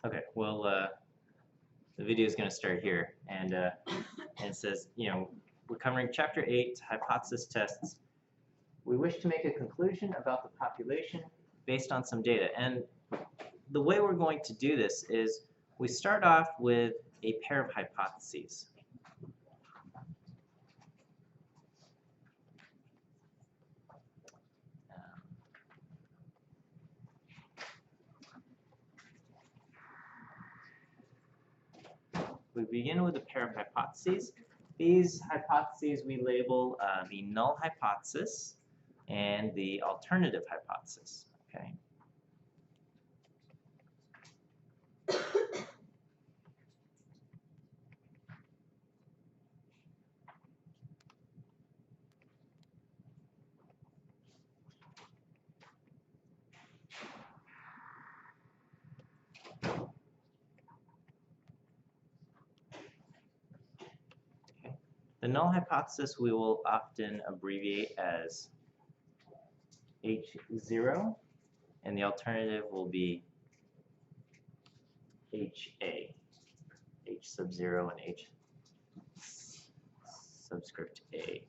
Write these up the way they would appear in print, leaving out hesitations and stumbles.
Okay, well, the video is going to start here, and it says, we're covering Chapter 8, Hypothesis Tests. We wish to make a conclusion about the population based on some data. And the way we're going to do this is we start off with a pair of hypotheses. We begin with a pair of hypotheses. These hypotheses we label the null hypothesis and the alternative hypothesis. Okay. The null hypothesis we will often abbreviate as H0, and the alternative will be HA, H sub 0 and H subscript A.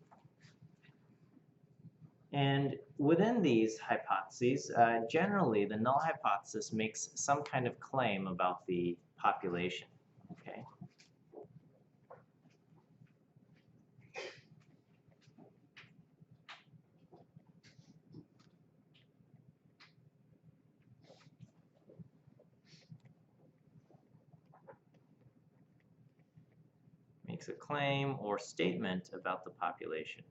And within these hypotheses, generally the null hypothesis makes some kind of claim about the population. Okay. Makes a claim or statement about the population.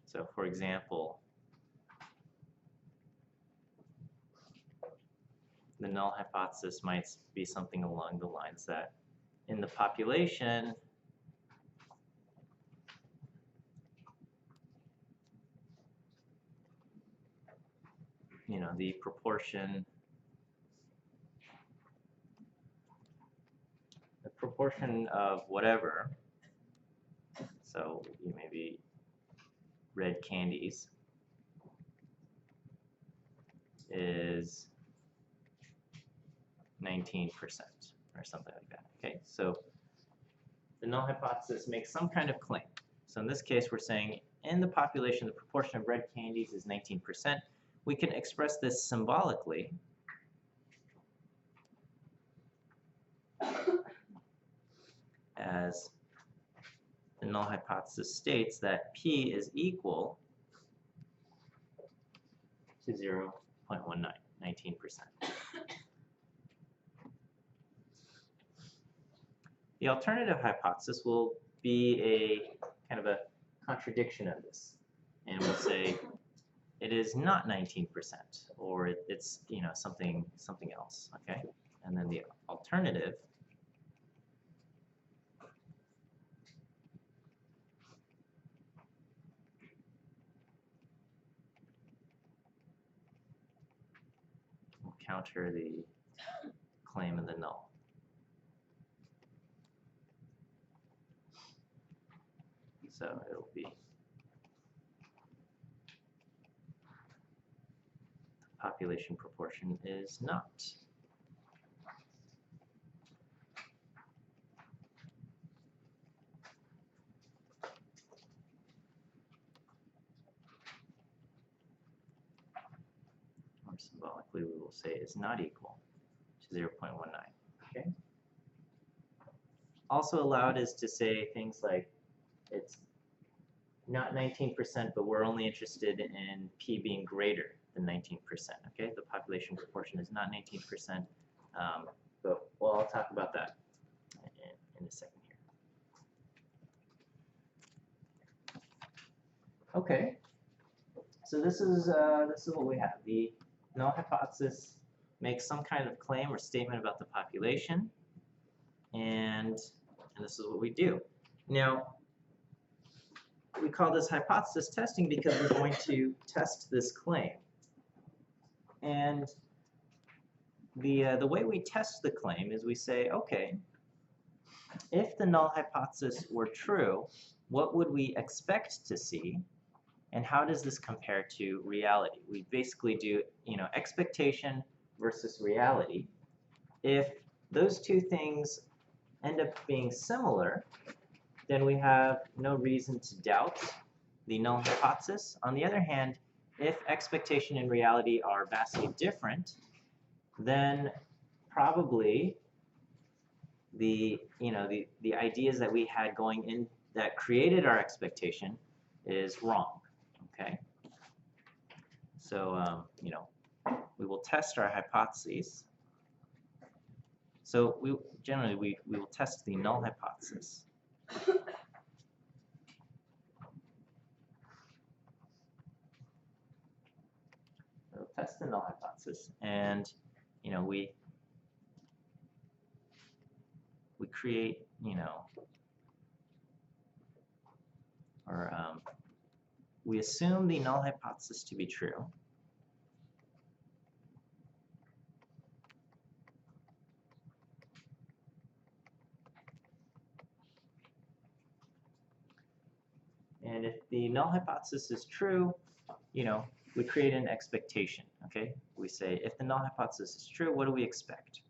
So, for example, the null hypothesis might be something along the lines that in the population, the proportion of whatever, so maybe red candies, is 19% or something like that. Okay, so the null hypothesis makes some kind of claim. So in this case, we're saying in the population, the proportion of red candies is 19%. We can express this symbolically as the null hypothesis states that P is equal to 0.19, 19%. The alternative hypothesis will be a kind of a contradiction of this, and we'll say it is not 19%, or it's something else. Okay, and then the alternative will counter the claim of the null. So it'll be population proportion is not. Or symbolically, we will say is not equal to 0.19. Okay. Also allowed is to say things like it's not 19%, but we're only interested in P being greater than 19%. Okay, the population proportion is not 19%, but I'll talk about that in a second here. Okay, so this is what we have. The null hypothesis makes some kind of claim or statement about the population, and this is what we do. Now, we call this hypothesis testing because we're going to test this claim. And the way we test the claim is we say, okay, if the null hypothesis were true, what would we expect to see, and how does this compare to reality? We basically do, expectation versus reality. If those two things end up being similar, then we have no reason to doubt the null hypothesis. On the other hand, if expectation and reality are vastly different, then probably the ideas that we had going in that created our expectation is wrong. Okay. So we will test our hypotheses. So generally we will test the null hypothesis. We'll test the null hypothesis, and we create we assume the null hypothesis to be true. And if the null hypothesis is true, we create an expectation, okay? We say, if the null hypothesis is true, what do we expect?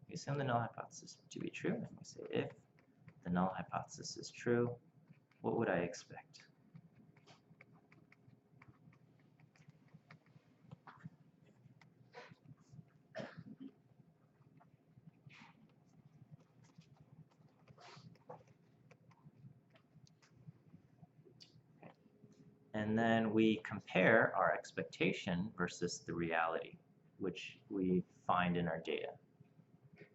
We assume the null hypothesis to be true, and we say, if the null hypothesis is true, what would I expect? And then we compare our expectation versus the reality, which we find in our data. Okay.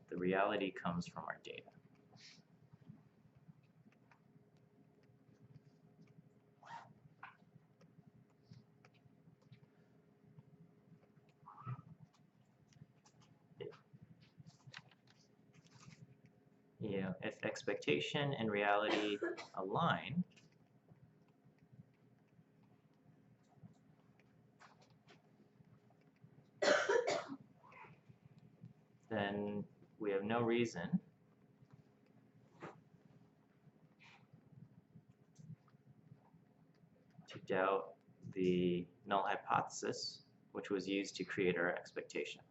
The reality comes from our data. If expectation and reality align, then we have no reason to doubt the null hypothesis, which was used to create our expectation.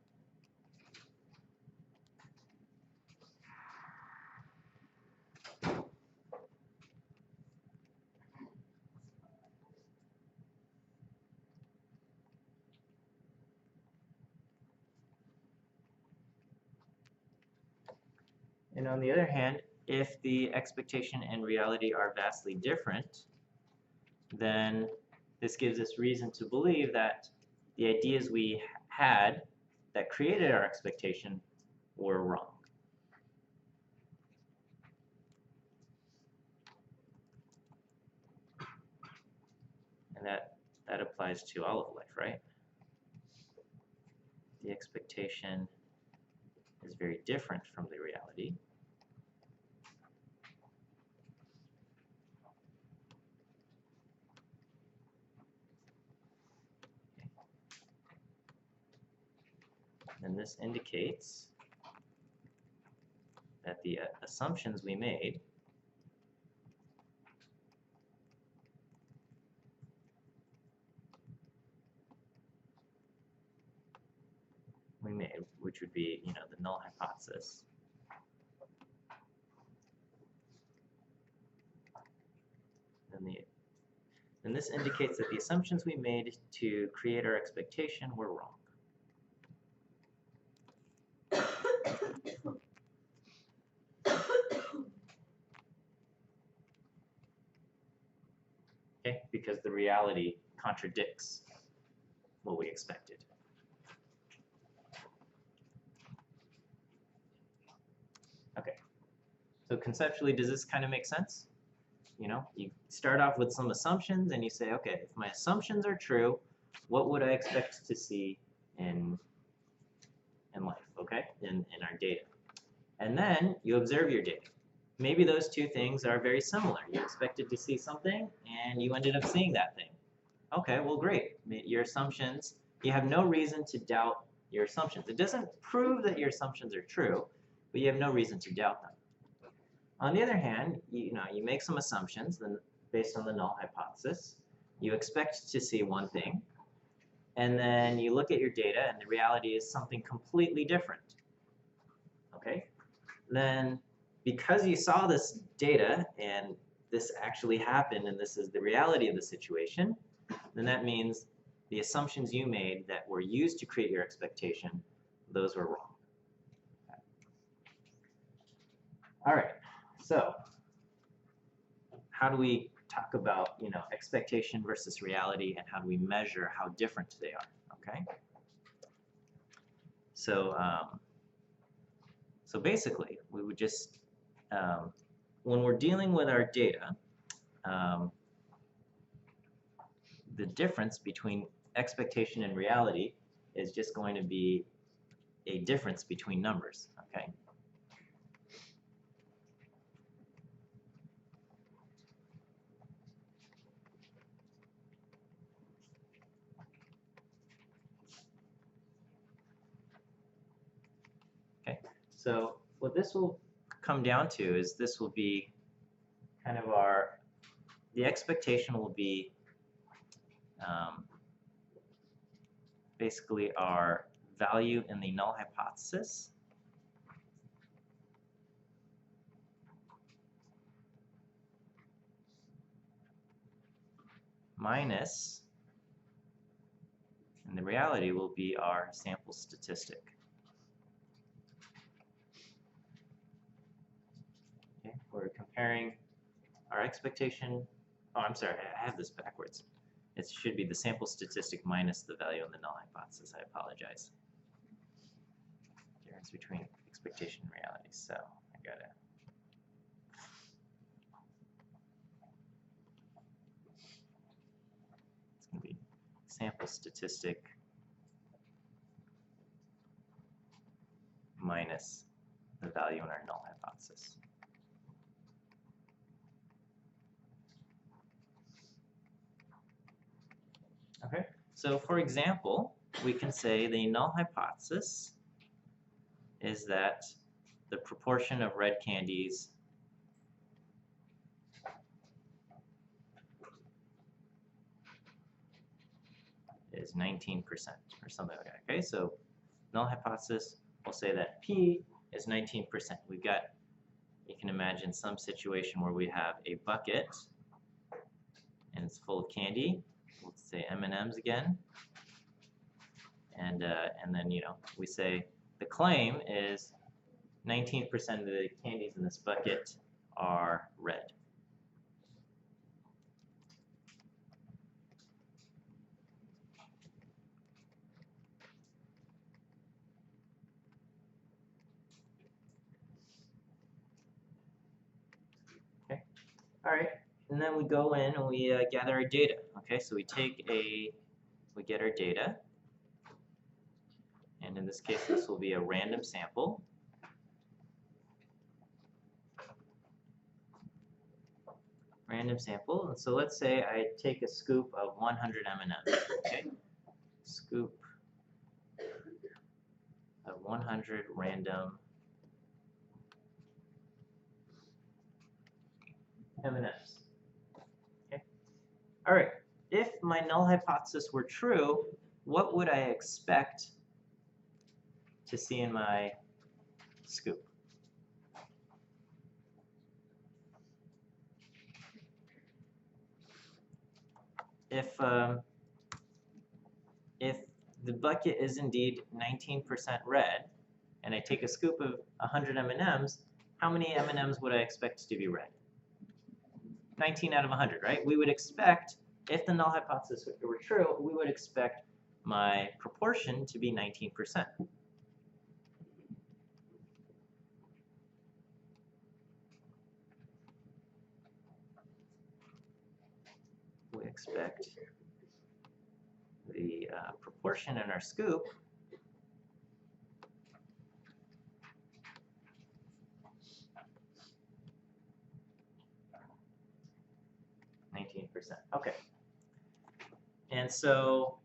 And on the other hand, if the expectation and reality are vastly different, then this gives us reason to believe that the ideas we had that created our expectation were wrong. And that applies to all of life, right? The expectation is very different from the reality. And this indicates that the assumptions we made which would be, the null hypothesis, then this indicates that the assumptions we made to create our expectation were wrong. Okay, because the reality contradicts what we expected. Okay, so conceptually, does this kind of make sense? You start off with some assumptions and you say, okay, if my assumptions are true, what would I expect to see in life, okay, in our data? And then you observe your data. Maybe those two things are very similar. You expected to see something, and you ended up seeing that thing. Okay, well, great. Your assumptions, you have no reason to doubt your assumptions. It doesn't prove that your assumptions are true, but you have no reason to doubt them. On the other hand, you make some assumptions then based on the null hypothesis. You expect to see one thing, and then you look at your data, and the reality is something completely different. Okay? Then, because you saw this data, and this actually happened, and this is the reality of the situation, then that means the assumptions you made that were used to create your expectation, those were wrong. Okay. All right, so how do we talk about expectation versus reality, and how do we measure how different they are? Okay. So so basically, we would just when we're dealing with our data, the difference between expectation and reality is just going to be a difference between numbers, okay? Okay, so what this will come down to is this will be kind of the expectation will be basically our value in the null hypothesis minus, and the reality will be our sample statistic. Okay, we're comparing our expectation. Oh, I'm sorry, I have this backwards. It should be the sample statistic minus the value in the null hypothesis. I apologize. Difference between expectation and reality. So I gotta. It's gonna be sample statistic minus the value in our null hypothesis. Okay, so for example, we can say the null hypothesis is that the proportion of red candies is 19% or something like that. Okay, so null hypothesis, we'll say that P is 19%. We've got, you can imagine some situation where we have a bucket and it's full of candy. Let's say M&Ms again, and then we say the claim is 19% of the candies in this bucket are red. Okay, all right, and then we go in and we gather our data. Okay, so we get our data, and in this case, this will be a random sample. Random sample, and so let's say I take a scoop of 100 M&Ms. Okay, scoop of 100 random M&Ms. Okay, all right. If my null hypothesis were true, what would I expect to see in my scoop? If the bucket is indeed 19% red, and I take a scoop of 100 M&Ms, how many M&Ms would I expect to be red? 19 out of 100, right? We would expect, if the null hypothesis were true, we would expect my proportion to be 19%. We expect the proportion in our scoop Okay. And so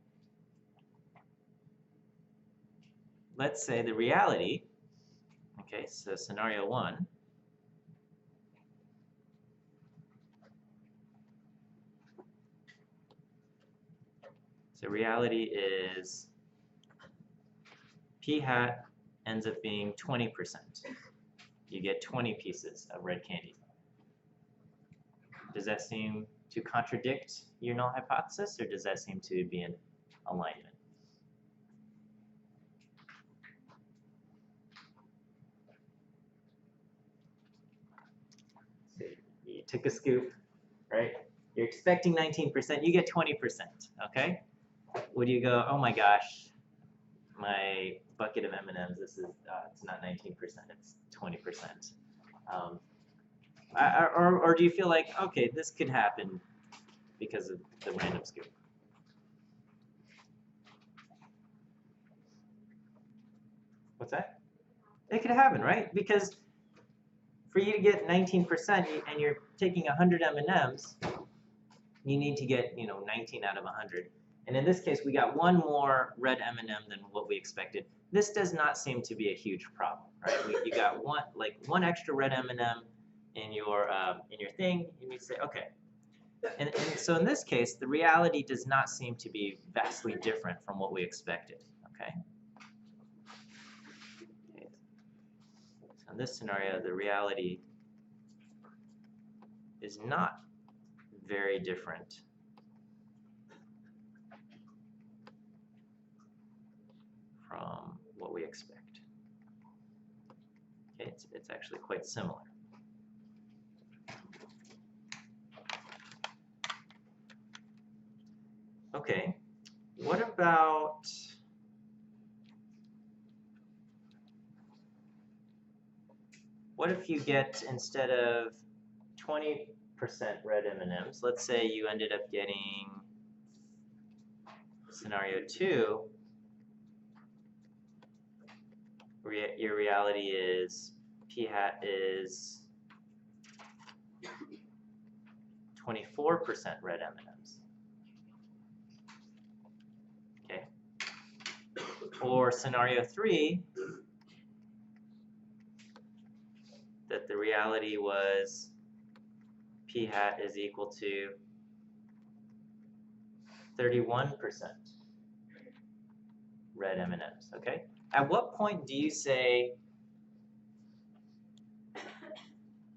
let's say the reality, okay, so scenario 1, so reality is p hat ends up being 20%. You get 20 pieces of red candy. Does that seem to contradict your null hypothesis, or does that seem to be in alignment? So you took a scoop, right? You're expecting 19%, you get 20%, okay? Would you go, oh my gosh, my bucket of M&Ms, this is, it's not 19%, it's 20%. Or do you feel like, okay, this could happen because of the random scoop? What's that? It could happen, right? Because for you to get 19% and you're taking 100 M&Ms, you need to get 19 out of 100. And in this case, we got one more red M&M than what we expected. This does not seem to be a huge problem, right? You got one extra red M&M in your thing. You need to say, okay. And so in this case, the reality does not seem to be vastly different from what we expected. Okay. So in this scenario, the reality is not very different from what we expect. Okay, it's actually quite similar. Okay, what about if you get, instead of 20% red M&Ms, let's say you ended up getting scenario 2, your reality is p hat is 24% red M&Ms. Okay. Or scenario 3, that the reality was p hat is equal to 31% red M&Ms. Okay. At what point do you say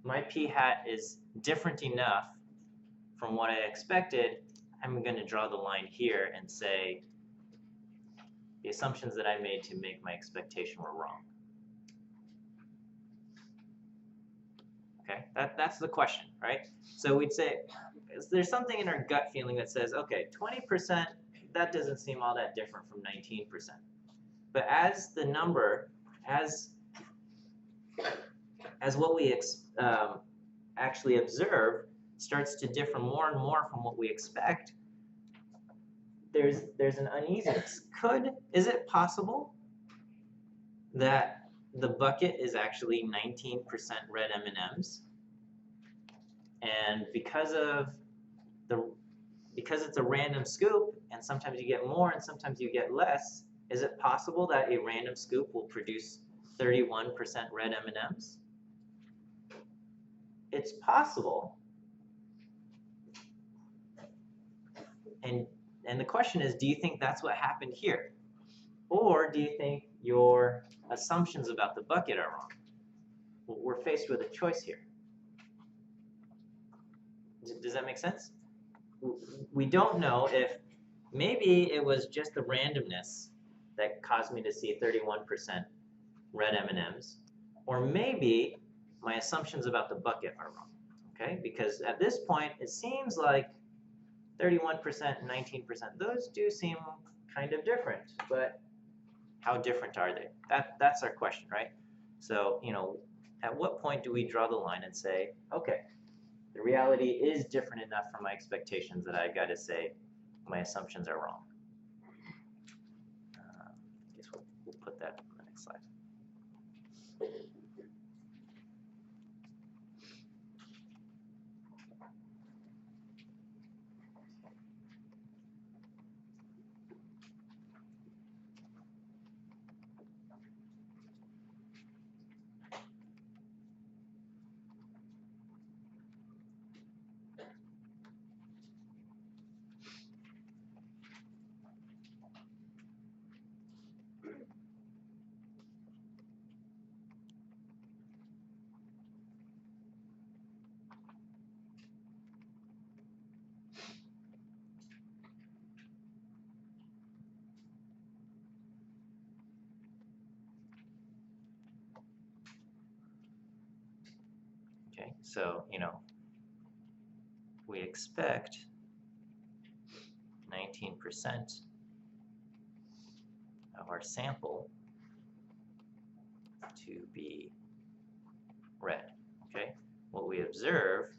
my p hat is different enough from what I expected? I'm going to draw the line here and say the assumptions that I made to make my expectation were wrong. Okay, that's the question, right? So we'd say, there's something in our gut feeling that says, okay, 20%, that doesn't seem all that different from 19%. But as the number, as what we actually observe starts to differ more and more from what we expect, there's an uneasiness. Is it possible that the bucket is actually 19% red M&Ms, and because it's a random scoop, and sometimes you get more and sometimes you get less, is it possible that a random scoop will produce 31% red M&Ms? It's possible. And the question is, do you think that's what happened here? Or do you think your assumptions about the bucket are wrong? We're faced with a choice here. Does that make sense? We don't know if maybe it was just the randomness that caused me to see 31% red M&Ms, or maybe my assumptions about the bucket are wrong. Okay, because at this point it seems like 31% and 19%, those do seem kind of different, but how different are they? That's our question, right? So, at what point do we draw the line and say, okay, the reality is different enough from my expectations that I've got to say my assumptions are wrong? I guess we'll put that on the next slide. Okay, so, we expect 19% of our sample to be red. Okay, what we observe,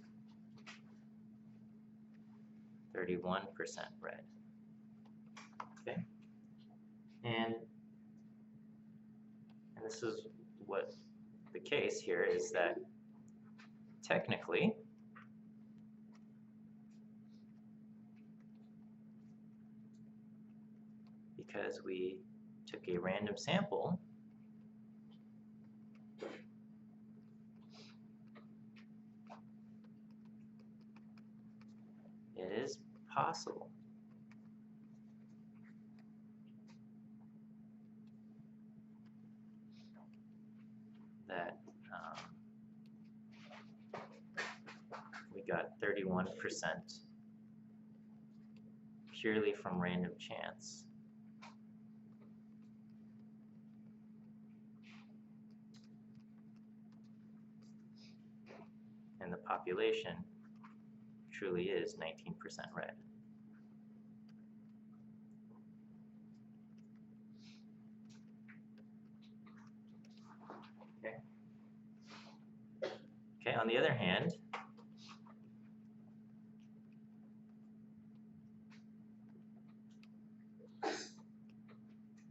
31% red. Okay, and this is what the case here is, that technically because we took a random sample, it is possible that we got 31% purely from random chance. And the population truly is 19% red. Okay, on the other hand,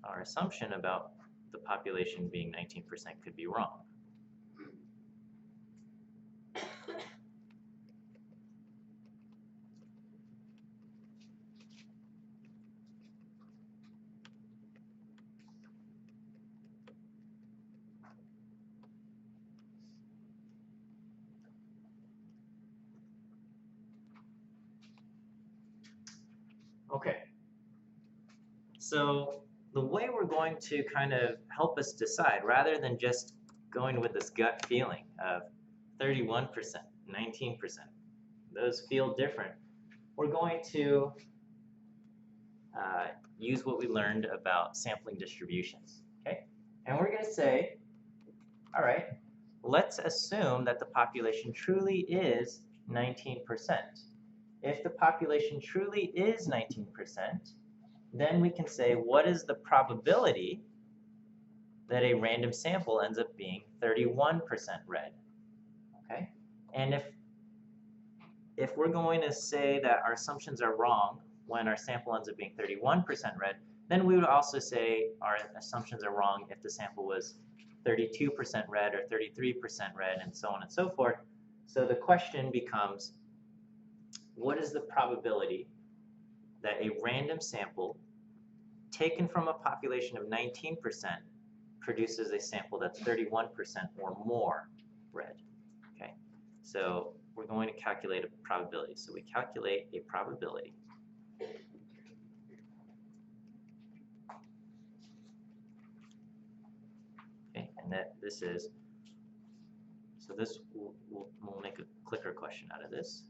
our assumption about the population being 19% could be wrong. Okay, so the way we're going to kind of help us decide, rather than just going with this gut feeling of 31%, 19%, those feel different, we're going to use what we learned about sampling distributions, okay? And we're going to say, all right, let's assume that the population truly is 19%. If the population truly is 19%, then we can say, what is the probability that a random sample ends up being 31% red? Okay? And if we're going to say that our assumptions are wrong when our sample ends up being 31% red, then we would also say our assumptions are wrong if the sample was 32% red or 33% red, and so on and so forth. So the question becomes, what is the probability that a random sample taken from a population of 19% produces a sample that's 31% or more red? Okay, so we're going to calculate a probability. So we calculate a probability. Okay, and that this is, so this we'll make a clicker question out of this.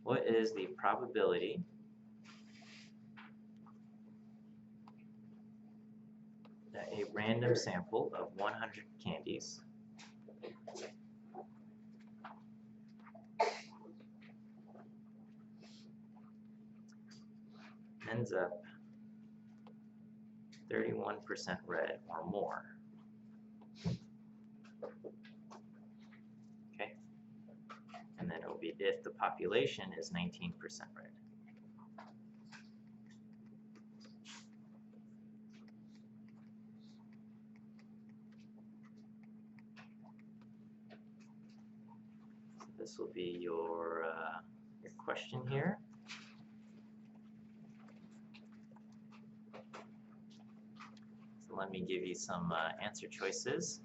What is the probability that a random sample of 100 candies ends up 31% red or more? Okay, and then it will be if the population is 19% red. So this will be your question here. So let me give you some answer choices.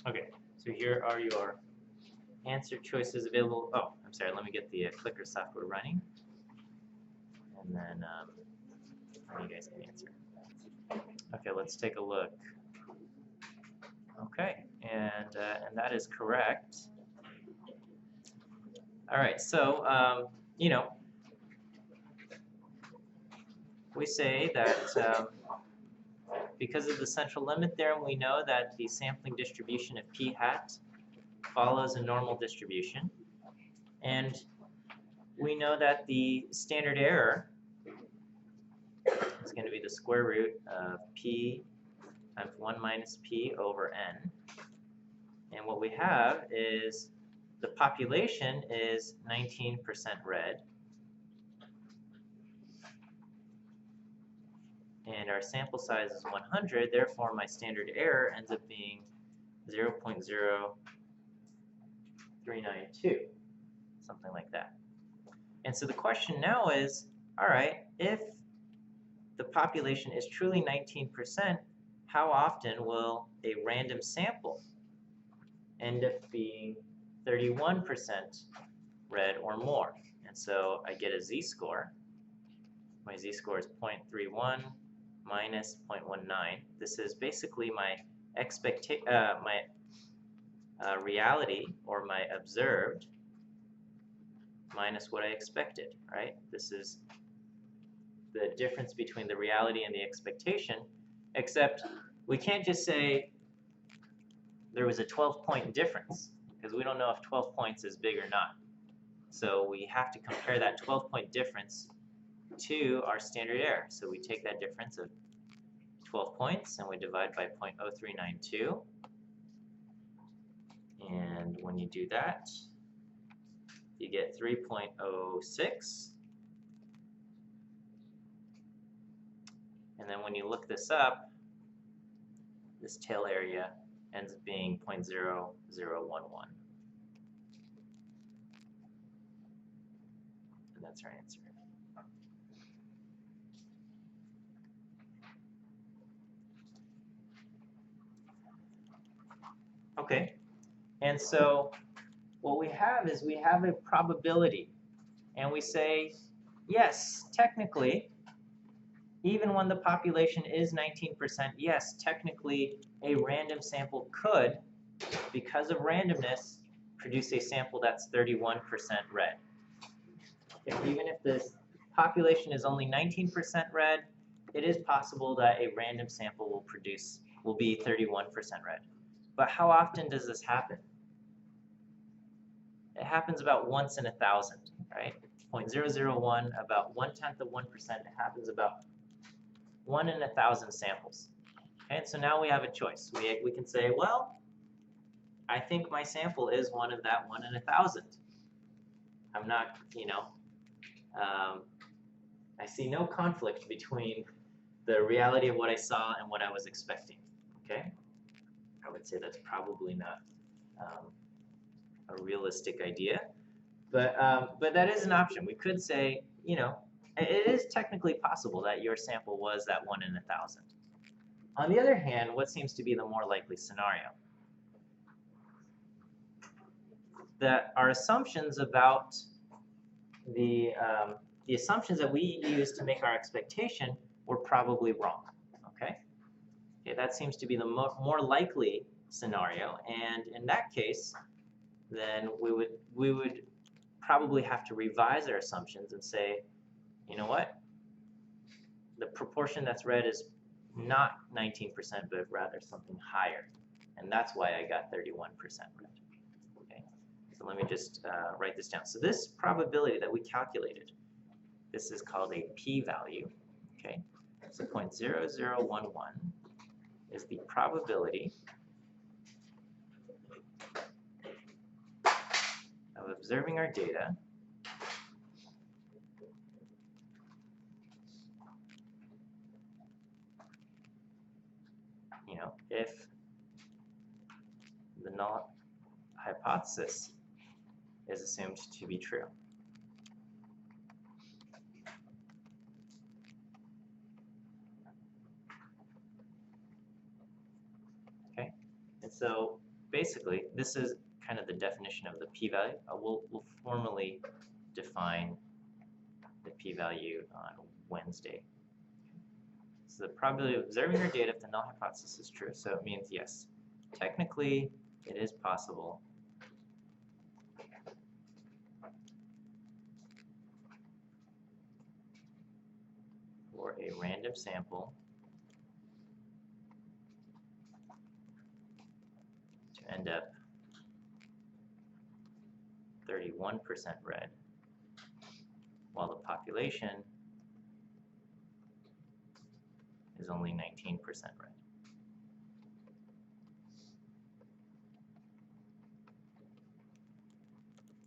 Okay, so here are your answer choices available. Oh, I'm sorry, let me get the clicker software running. And then you guys can answer. Okay, let's take a look. Okay, and that is correct. All right, so, you know, we say that because of the central limit theorem, we know that the sampling distribution of p hat follows a normal distribution. And we know that the standard error is going to be the square root of p times 1 minus p over n. And what we have is the population is 19% red. And our sample size is 100, therefore my standard error ends up being 0.0392, something like that. And so the question now is, all right, if the population is truly 19%, how often will a random sample end up being 31% red or more? And so I get a z-score. My z-score is 0.31 minus 0.19. This is basically my reality, or my observed, minus what I expected, right? This is the difference between the reality and the expectation, except we can't just say there was a 12-point difference, because we don't know if 12 points is big or not. So we have to compare that 12-point difference to our standard error. So we take that difference of 12 points and we divide by 0.0392. And when you do that, you get 3.06. And then when you look this up, this tail area ends up being 0.0011. And that's our answer. Okay, and so what we have is we have a probability, and we say, yes, technically, even when the population is 19%, yes, technically a random sample could, because of randomness, produce a sample that's 31% red. Even if the population is only 19% red, it is possible that a random sample will be 31% red. But how often does this happen? It happens about once in 1,000, right? 0.001, about 1/10 of 1%. It happens about 1 in 1,000 samples. Okay, and so now we have a choice. We can say, well, I think my sample is one of that 1 in 1,000. I'm not, I see no conflict between the reality of what I saw and what I was expecting. Okay, I would say that's probably not a realistic idea, but that is an option. We could say, it is technically possible that your sample was that 1 in 1,000. On the other hand, what seems to be the more likely scenario? That our assumptions about the assumptions that we used to make our expectation were probably wrong. Okay, that seems to be the more likely scenario, and in that case, then we would probably have to revise our assumptions and say, you know what? The proportion that's red is not 19%, but rather something higher, and that's why I got 31% red. Okay, so let me just write this down. So this probability that we calculated, this is called a p-value. Okay, so 0.0011 is the probability of observing our data if the null hypothesis is assumed to be true. Okay, so basically, this is kind of the definition of the p-value. We'll formally define the p-value on Wednesday. So the probability of observing your data if the null hypothesis is true. So it means yes, technically it is possible for a random sample to end up 31% red, while the population is only 19% red.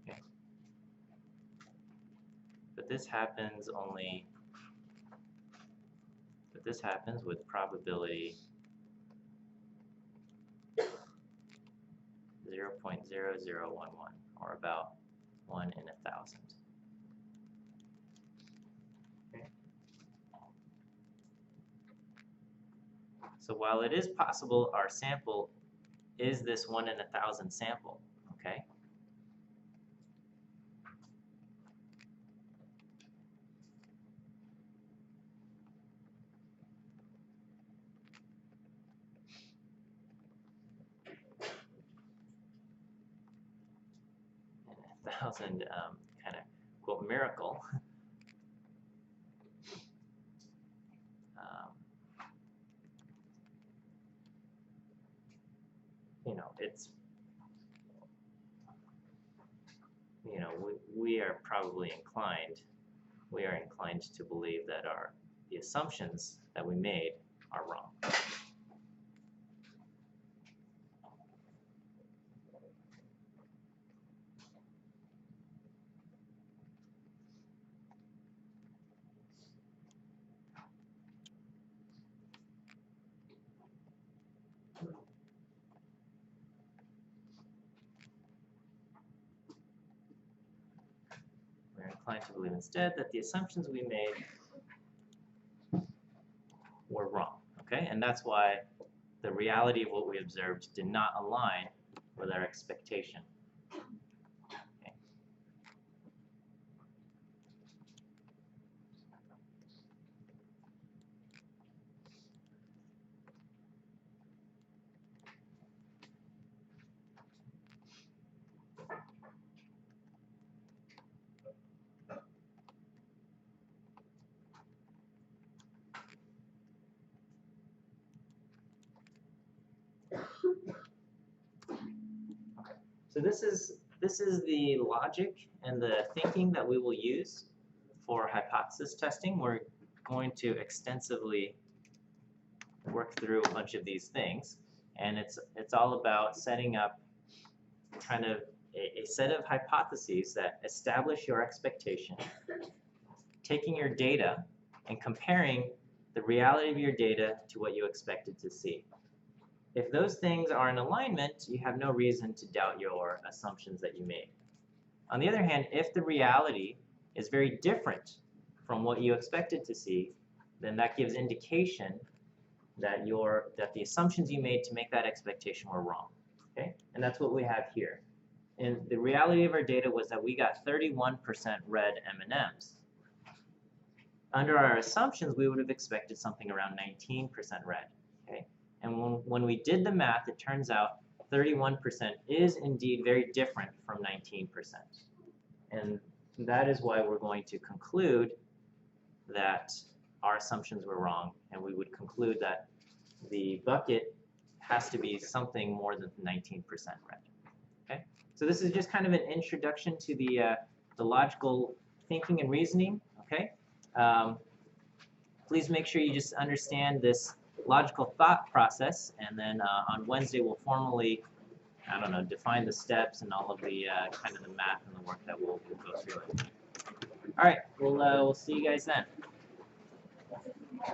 Okay. But this happens with probability 0.0011, or about 1 in 1,000. Okay. So while it is possible our sample is this 1 in 1,000 sample, okay? And 1,000 kind of quote miracle. You know, it's, you know, we are probably inclined, to believe that the assumptions that we made are wrong. We're inclined to believe instead that the assumptions we made were wrong, okay? And that's why the reality of what we observed did not align with our expectation. Okay. So this is the logic and the thinking that we will use for hypothesis testing. We're going to extensively work through a bunch of these things, and it's all about setting up kind of a set of hypotheses that establish your expectation, taking your data and comparing the reality of your data to what you expected to see. If those things are in alignment, you have no reason to doubt your assumptions that you made. On the other hand, if the reality is very different from what you expected to see, then that gives indication that the assumptions you made to make that expectation were wrong. Okay? And that's what we have here. And the reality of our data was that we got 31% red M&Ms. Under our assumptions, we would have expected something around 19% red. Okay? And when we did the math, it turns out 31% is indeed very different from 19%. And that is why we're going to conclude that our assumptions were wrong, and we would conclude that the bucket has to be something more than 19% red. Okay? So this is just kind of an introduction to the logical thinking and reasoning. Okay? Please make sure you just understand this logical thought process, and then on Wednesday we'll formally, I don't know, define the steps and all of the kind of the math and the work that we'll go through it. All right, we'll see you guys then.